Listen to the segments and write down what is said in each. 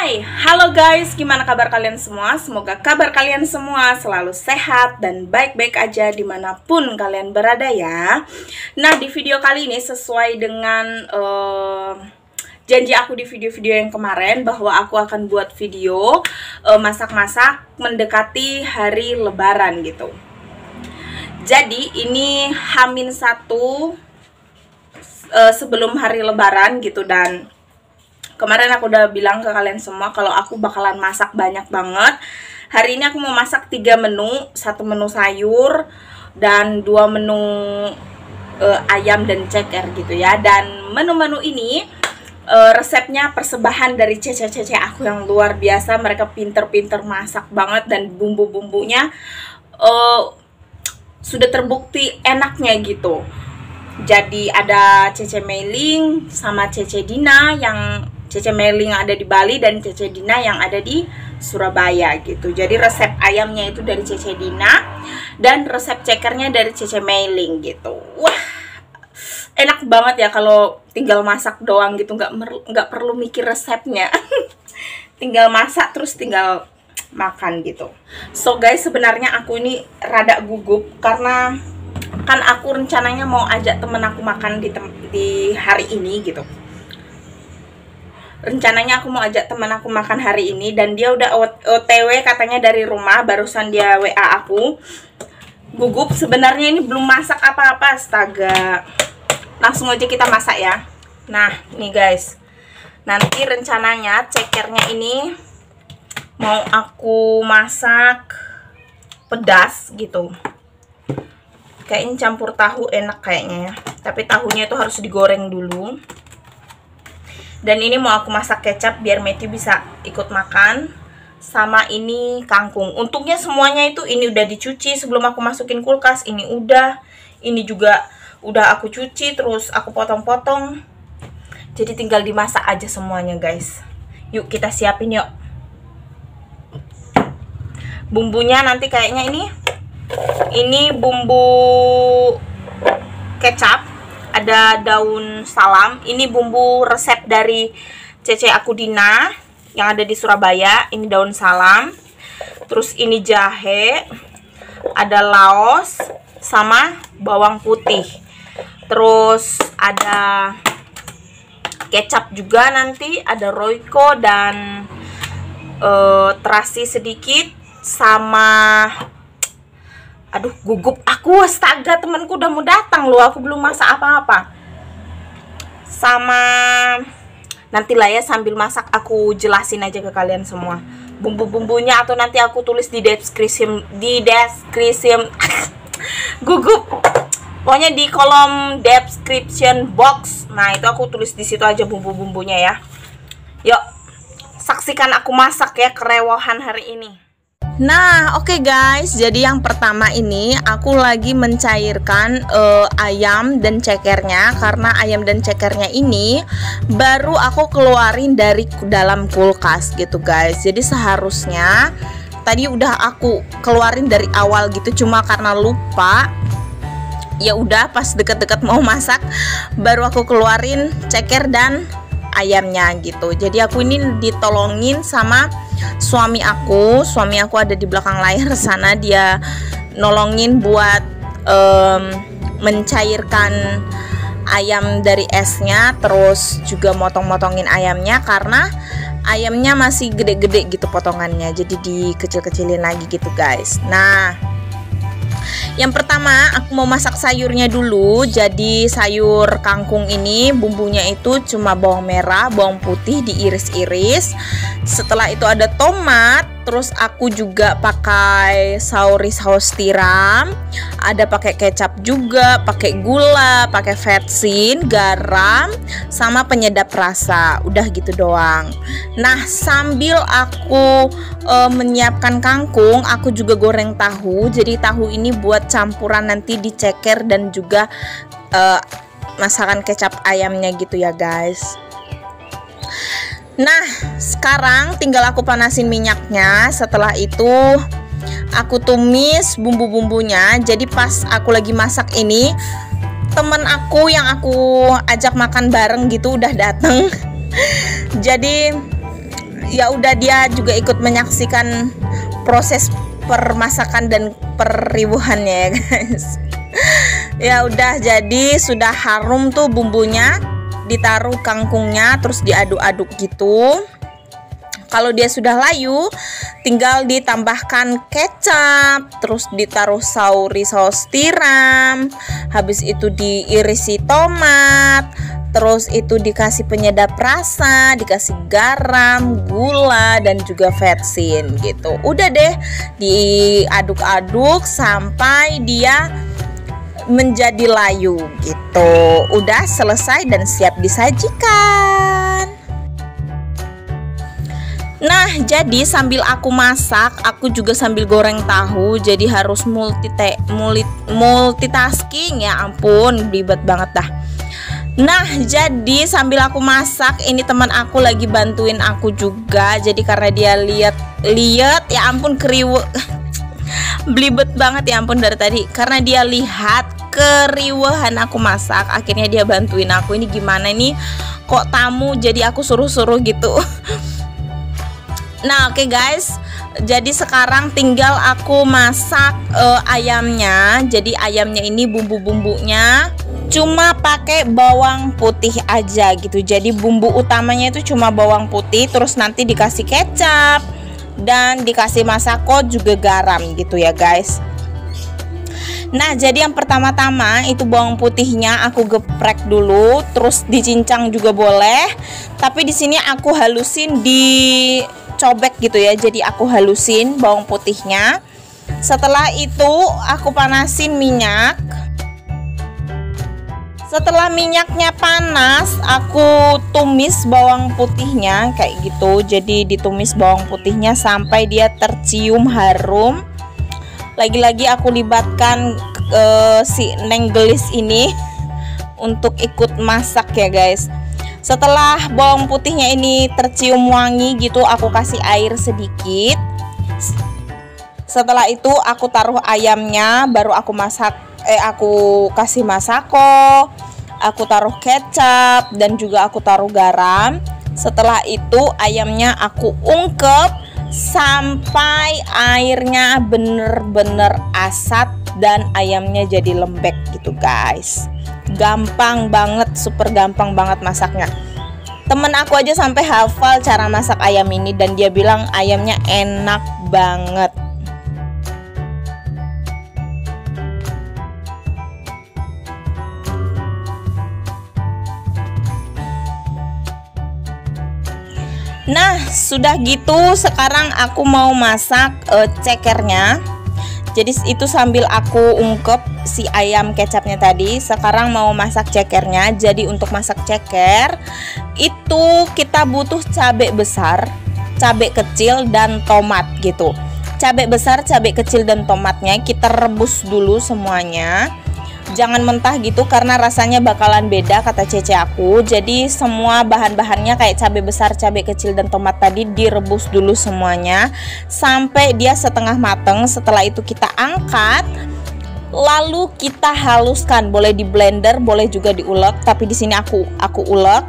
Hai, halo guys, gimana kabar kalian semua? Semoga kabar kalian semua selalu sehat dan baik-baik aja dimanapun kalian berada ya. Nah, di video kali ini sesuai dengan janji aku di video-video yang kemarin, bahwa aku akan buat video masak-masak mendekati hari lebaran gitu. Jadi ini H-1 sebelum hari lebaran gitu, dan kemarin aku udah bilang ke kalian semua kalau aku bakalan masak banyak banget. Hari ini aku mau masak 3 menu, 1 menu sayur dan 2 menu ayam dan ceker gitu ya. Dan menu-menu ini resepnya persembahan dari cece-cece aku yang luar biasa. Mereka pinter-pinter masak banget dan bumbu-bumbunya sudah terbukti enaknya gitu. Jadi ada Cece Meiling sama Cece Dina, yang Cece Meiling ada di Bali dan Cece Dina yang ada di Surabaya gitu. Jadi resep ayamnya itu dari Cece Dina dan resep cekernya dari Cece Meiling gitu. Wah, enak banget ya kalau tinggal masak doang gitu, nggak perlu mikir resepnya. Tinggal masak terus tinggal makan gitu. So guys, sebenarnya aku ini rada gugup karena kan aku rencananya mau ajak temen aku makan di hari ini gitu. Rencananya aku mau ajak temen aku makan hari ini, dan dia udah OTW katanya dari rumah, barusan dia WA aku. Gugup sebenarnya, ini belum masak apa-apa, astaga. Langsung aja kita masak ya. Nah, nih guys. Nanti rencananya cekernya ini mau aku masak pedas gitu. Kayaknya campur tahu enak kayaknya ya. Tapi tahunya itu harus digoreng dulu. Dan ini mau aku masak kecap biar Matthew bisa ikut makan. Sama ini kangkung. Untungnya semuanya itu ini udah dicuci sebelum aku masukin kulkas. Ini udah. Ini juga udah aku cuci, terus aku potong-potong. Jadi tinggal dimasak aja semuanya guys. Yuk kita siapin yuk. Bumbunya nanti kayaknya ini bumbu kecap, ada daun salam. Ini bumbu resep dari Cece aku Dina yang ada di Surabaya. Ini daun salam. Terus ini jahe, ada laos sama bawang putih. Terus ada kecap juga, nanti ada Royco dan terasi sedikit, sama aduh gugup aku, astaga, temanku udah mau datang loh, aku belum masak apa-apa. Sama nantilah ya, sambil masak aku jelasin aja ke kalian semua bumbu-bumbunya, atau nanti aku tulis di deskripsi gugup, pokoknya di kolom description box. Nah, itu aku tulis di situ aja bumbu-bumbunya ya. Yuk saksikan aku masak ya, kerewahan hari ini. Nah, oke guys, jadi yang pertama ini aku lagi mencairkan ayam dan cekernya, karena ayam dan cekernya ini baru aku keluarin dari dalam kulkas gitu guys. Jadi seharusnya tadi udah aku keluarin dari awal gitu, cuma karena lupa. Ya udah pas deket-deket mau masak baru aku keluarin ceker dan ayamnya gitu. Jadi aku ini ditolongin sama suami aku ada di belakang layar sana. Dia nolongin buat mencairkan ayam dari esnya, terus juga motong-motongin ayamnya karena ayamnya masih gede-gede gitu potongannya, jadi dikecil-kecilin lagi gitu guys. Nah, yang pertama aku mau masak sayurnya dulu. Jadi sayur kangkung ini bumbunya itu cuma bawang merah, bawang putih diiris-iris. Setelah itu ada tomat, terus aku juga pakai saus tiram, ada pakai kecap juga, pakai gula, pakai vetsin, garam, sama penyedap rasa. Udah gitu doang. Nah, sambil aku menyiapkan kangkung, aku juga goreng tahu. Jadi tahu ini buat campuran nanti diceker dan juga masakan kecap ayamnya gitu ya guys. Nah, sekarang tinggal aku panasin minyaknya. Setelah itu aku tumis bumbu-bumbunya. Jadi pas aku lagi masak ini, temen aku yang aku ajak makan bareng gitu udah dateng. Jadi ya udah dia juga ikut menyaksikan proses permasakan dan peribuhannya ya guys. Ya udah, jadi sudah harum tuh bumbunya, ditaruh kangkungnya terus diaduk-aduk gitu. Kalau dia sudah layu, tinggal ditambahkan kecap, terus ditaruh saus tiram, habis itu diirisi tomat, terus itu dikasih penyedap rasa, dikasih garam, gula, dan juga vetsin gitu. Udah deh, diaduk-aduk sampai dia menjadi layu gitu. Udah selesai dan siap disajikan. Nah, jadi sambil aku masak, aku juga sambil goreng tahu. Jadi harus multitasking, ya ampun, ribet banget dah. Nah, jadi sambil aku masak, ini teman aku lagi bantuin aku juga. Jadi karena dia lihat, ya ampun keriwet, belibet banget ya ampun dari tadi. Karena dia lihat keriuhan aku masak, akhirnya dia bantuin aku. Ini gimana nih, kok tamu jadi aku suruh-suruh gitu. Nah, oke guys, jadi sekarang tinggal aku masak ayamnya. Jadi ayamnya ini bumbu-bumbunya cuma pakai bawang putih aja gitu. Jadi bumbu utamanya itu cuma bawang putih, terus nanti dikasih kecap dan dikasih masako juga garam gitu ya guys. Nah, jadi yang pertama-tama itu bawang putihnya aku geprek dulu, terus dicincang juga boleh. Tapi di sini aku halusin dicobek gitu ya. Jadi aku halusin bawang putihnya. Setelah itu aku panasin minyak. Setelah minyaknya panas, aku tumis bawang putihnya kayak gitu. Jadi ditumis bawang putihnya sampai dia tercium harum. Lagi-lagi aku libatkan si Neng Gelis ini untuk ikut masak ya guys. Setelah bawang putihnya ini tercium wangi gitu, aku kasih air sedikit. Setelah itu aku taruh ayamnya, baru aku kasih masako, aku taruh kecap, dan juga aku taruh garam. Setelah itu ayamnya aku ungkep sampai airnya bener-bener asat dan ayamnya jadi lembek gitu guys. Gampang banget, super gampang banget masaknya. Temen aku aja sampai hafal cara masak ayam ini dan dia bilang ayamnya enak banget. Nah, sudah gitu sekarang aku mau masak cekernya. Jadi itu sambil aku ungkep si ayam kecapnya tadi, sekarang mau masak cekernya. Jadi untuk masak ceker itu kita butuh cabai besar, cabai kecil, dan tomat gitu. Cabai besar, cabai kecil, dan tomatnya kita rebus dulu semuanya. Jangan mentah gitu karena rasanya bakalan beda kata Cece aku. Jadi semua bahan-bahannya kayak cabai besar, cabai kecil, dan tomat tadi direbus dulu semuanya sampai dia setengah mateng. Setelah itu kita angkat, lalu kita haluskan. Boleh di blender, boleh juga diulek, tapi di sini aku ulek.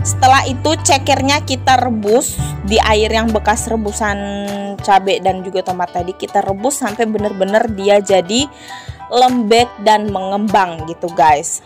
Setelah itu cekernya kita rebus di air yang bekas rebusan cabai dan juga tomat tadi. Kita rebus sampai bener-bener dia jadi lembek dan mengembang gitu guys.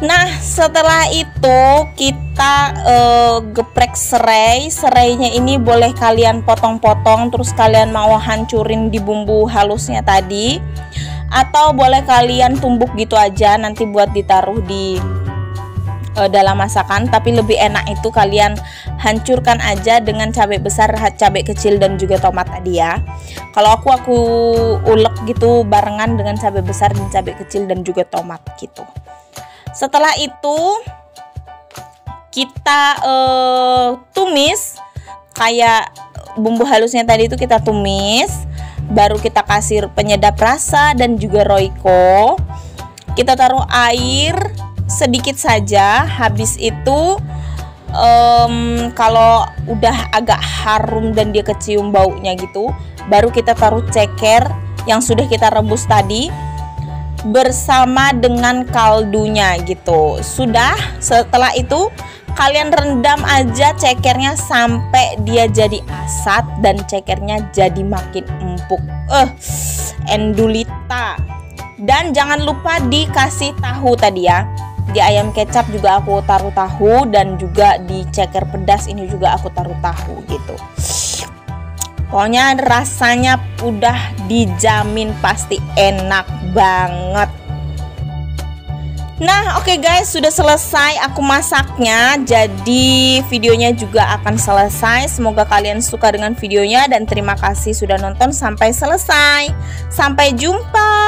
Nah, setelah itu kita geprek serai. Serainya ini boleh kalian potong-potong, terus kalian mau hancurin di bumbu halusnya tadi, atau boleh kalian tumbuk gitu aja nanti buat ditaruh di dalam masakan. Tapi lebih enak itu kalian hancurkan aja dengan cabai besar, cabai kecil, dan juga tomat tadi ya. Kalau aku ulek gitu barengan dengan cabai besar dan cabai kecil dan juga tomat gitu. Setelah itu kita tumis kayak bumbu halusnya tadi itu kita tumis, baru kita kasih penyedap rasa dan juga roiko. Kita taruh air sedikit saja. Habis itu kalau udah agak harum dan dia kecium baunya gitu, baru kita taruh ceker yang sudah kita rebus tadi bersama dengan kaldunya gitu. Sudah, setelah itu kalian rendam aja cekernya sampai dia jadi asat dan cekernya jadi makin empuk. Endulita. Dan jangan lupa dikasih tahu tadi ya. Di ayam kecap juga aku taruh tahu, dan juga di ceker pedas ini juga aku taruh tahu gitu. Pokoknya rasanya udah dijamin pasti enak banget. Nah, oke guys, sudah selesai aku masaknya. Jadi videonya juga akan selesai. Semoga kalian suka dengan videonya dan terima kasih sudah nonton sampai selesai. Sampai jumpa.